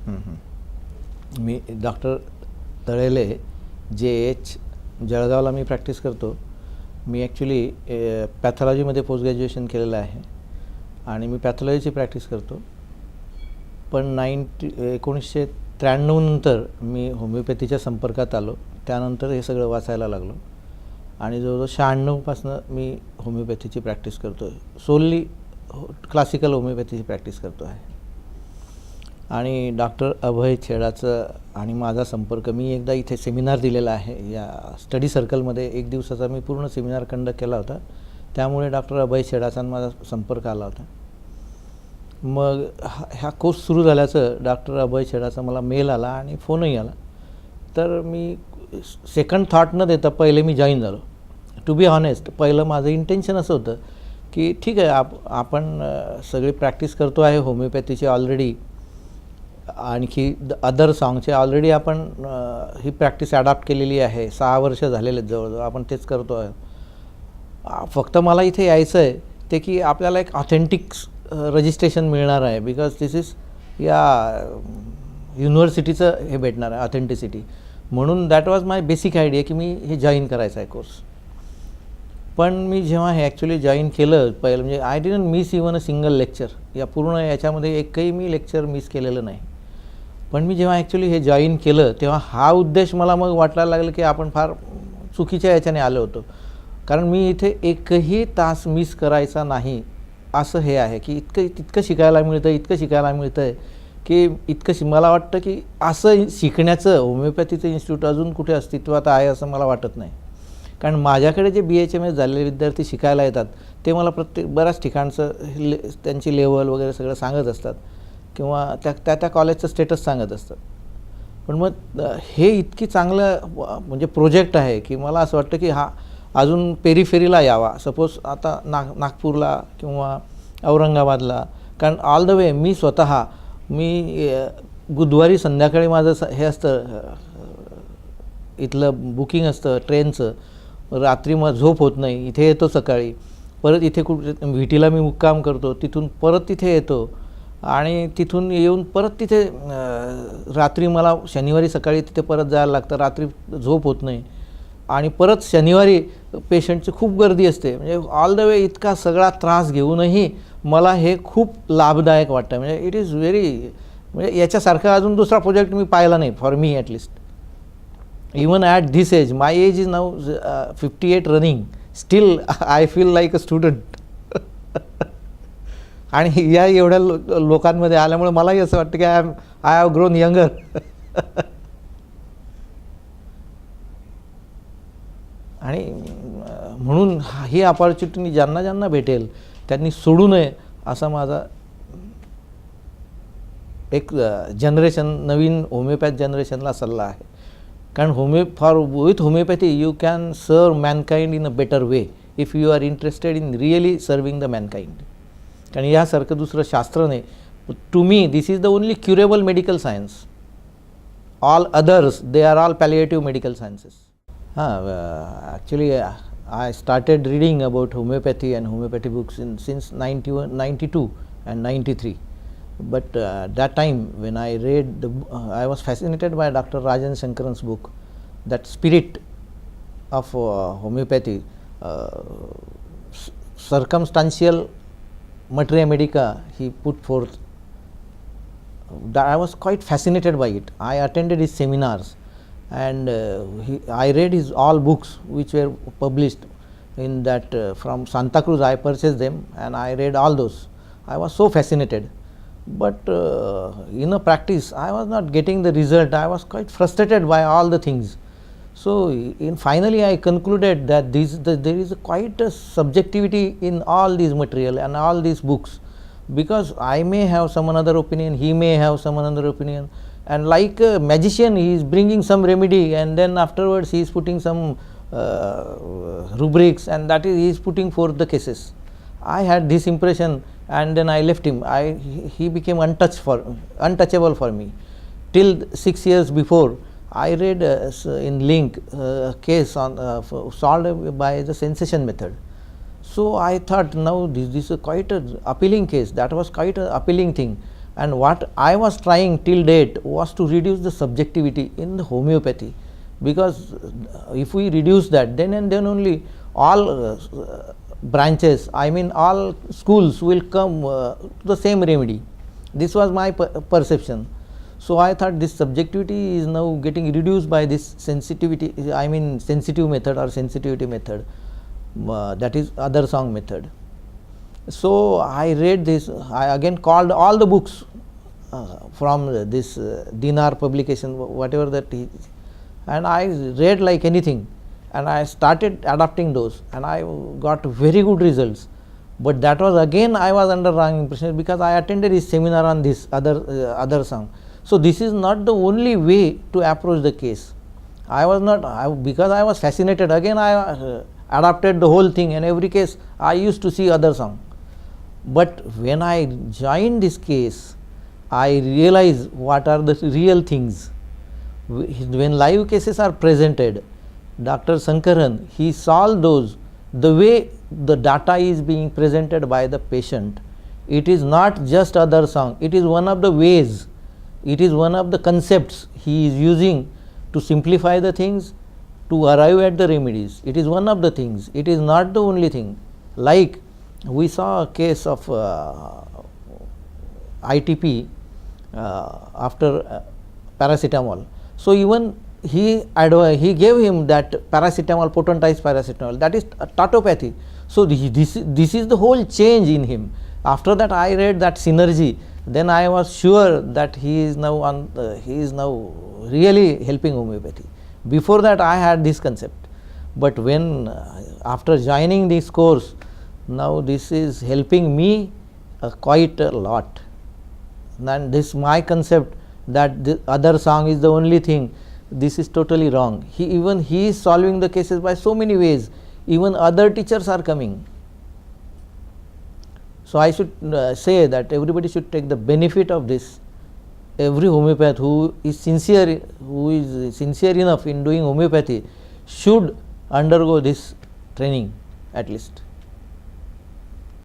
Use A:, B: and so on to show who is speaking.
A: हं, हं. मी doctor तळेले JH जळगावला मी practice करतो. मी actually पॅथॉलॉजीमध्ये post graduation केलेलं आहे आणि मी पॅथॉलॉजीची प्रॅक्टिस करतो. पण 1993 नंतर मी होमिओपॅथीच्या संपर्कात आलो. त्यानंतर हे सगळं वाचायला लागलो आणि जवळजवळ 96 पासनं मी होमिओपॅथीची प्रॅक्टिस करतो आहे. सोलली क्लासिकल होमिओपॅथीची प्रॅक्टिस करतो आहे. आणि डॉक्टर अभय छेडाचं आणि माझा संपर्क, मी एकदा इथे सेमिनार दिलेला आहे या स्टडी सर्कलमध्ये. 1 दिवसाचा मी पूर्ण सेमिनार कंडक्ट केला होता. त्यामुळे डॉक्टर अभय छेडाचा माझा संपर्क आला होता. मग ह्या कोर्स सुरू झाल्याचं डॉक्टर अभय छेडाचा मला मेल आला आणि फोनही आला. तर मी सेकंड थॉट न देता पहिले मी जॉईन झालो. टू बी हॉनेस्ट, पहिलं माझं इंटेन्शन असं होतं की ठीक आहे, आपण सगळी प्रॅक्टिस करतो आहे होमिओपॅथीची ऑलरेडी, आणखी अदर सॉंगचे ऑलरेडी आपण ही प्रॅक्टिस ॲडॉप्ट केलेली आहे. 6 वर्ष झालेले आहेत जवळजवळ, आपण तेच करतो आहे. फक्त मला इथे यायचं आहे ते की आपल्याला एक ऑथेंटिक रजिस्ट्रेशन मिळणार आहे, बिकॉज दिस इज या युनिव्हर्सिटीचं हे भेटणार आहे ऑथेंटिसिटी. म्हणून that was my basic idea की मी हे जॉईन करायचं आहे कोर्स. पण मी जेव्हा हे ॲक्च्युली जॉईन केलं पहिलं, म्हणजे I didn't miss even a single lecture. या पूर्ण याच्यामध्ये एकही मी लेक्चर मिस केलेलं नाही. पण मी जेव्हा ॲक्च्युली हे जॉईन केलं तेव्हा हा उद्देश मला मग वाटायला लागलं की आपण फार चुकीच्या याच्याने आलो होतो. कारण मी इथे एकही तास मिस करायचा नाही असं हे आहे की तितकं शिकायला मिळतं आहे की मला वाटतं की असं शिकण्याचं होमिओपॅथीचं इन्स्टिट्यूट अजून कुठे अस्तित्वात आहे असं मला वाटत नाही. कारण माझ्याकडे जे BHMS झालेले विद्यार्थी शिकायला येतात ते मला बऱ्याच ठिकाणचं त्यांची लेवल वगैरे सगळं सांगत असतात किंवा त्या कॉलेजचं स्टेटस सांगत असतात. पण मग हे इतकी चांगलं म्हणजे प्रोजेक्ट आहे की मला असं वाटतं की हा अजून पेरिफेरीला यावा. सपोज आता नागपूरला किंवा औरंगाबादला, कारण ऑल द वे मी स्वतः बुधवारी संध्याकाळी माझं हे असतं, इथलं बुकिंग असतं ट्रेनचं. रात्री मग झोप होत नाही. इथे येतो सकाळी, परत इथे VTला मी मुक्काम करतो, तिथून परत तिथे येतो आणि तिथून येऊन परत तिथे रात्री मला शनिवारी सकाळी तिथे परत जायला लागतं. रात्री झोप होत नाही आणि परत शनिवारी पेशंटची खूप गर्दी असते. म्हणजे ऑल द वे इतका सगळा त्रास घेऊनही मला हे खूप लाभदायक वाटतं. म्हणजे इट इज व्हेरी, म्हणजे याच्यासारखा अजून दुसरा प्रोजेक्ट मी पाहिला नाही for me at least. Even at this age, my age is now 58 running, still I feel like a student. आणि या एवढ्या लोकांमध्ये आल्यामुळे मलाही असं वाटतं की आय हॅव ग्रोन यंगर. आणि म्हणून ही अपॉर्च्युनिटी ज्यांना भेटेल त्यांनी सोडू नये असा माझा एक नवीन होमिओपॅथ जनरेशनला सल्ला आहे. कारण with homeopathy you can serve mankind in a better way if you are interested in really serving the mankind. कारण यासारखं दुसरं शास्त्र नाही. To me this is the only curable medical science. All others they are all palliative medical sciences. Actually I started reading about homoeopathy and homoeopathy books since 92 and 93. But that time when I read I was fascinated by Dr. Rajan Shankaran's book, that spirit of homeopathy, circumstantial materia medica he put forth. I was quite fascinated by it. I attended his seminars and I read his all books which were published in that from Santa Cruz. I purchased them and I read all those. I was so fascinated. But in a practice I was not getting the result. I was quite frustrated by all the things. So finally I concluded that there is quite a subjectivity in all these material and all these books, because I may have some another opinion, he may have some another opinion, and like a magician he is bringing some remedy and then afterwards he is putting some rubrics, and that is he is putting forth the cases. I had this impression and then I left him. He became untouchable for me. Till 6 years before, I read in Link a case solved by the sensation method. So I thought now this is quite an appealing case. That was quite an appealing thing. And what I was trying till date was to reduce the subjectivity in the homeopathy, because if we reduce that, then and then only all branches, I mean all schools will come to the same remedy. This was my perception. So I thought this subjectivity is now getting reduced by this sensitivity, I mean sensitive method or sensitivity method, that is other song method. So I read this, I again called all the books from this Dinar publication, whatever that is, and I read like anything, and I started adopting those, and I got very good results. But that was again I was under wrong impression, because I attended his seminar on this other song. So this is not the only way to approach the case. I was not, because I was fascinated, again I adopted the whole thing, and every case I used to see other song. But when I joined this case, I realized what are the real things. When live cases are presented, Dr. Sankaran, he solved those the way the data is being presented by the patient. It is not just other song, it is one of the ways, it is one of the concepts he is using to simplify the things, to arrive at the remedies. It is one of the things, it is not the only thing. Like we saw a case of ITP after paracetamol. So even he gave him that paracetamol, potentized paracetamol, that is tautopathy. So this is the whole change in him. After that I read that synergy, then I was sure that he is now really helping homeopathy. Before that I had this concept, but when after joining this course, now this is helping me quite a lot. And this my concept that the other song is the only thing, this is totally wrong. He is solving the cases by so many ways, even other teachers are coming. So I should say that everybody should take the benefit of this. Every homeopath who is sincere enough in doing homeopathy should undergo this training at least.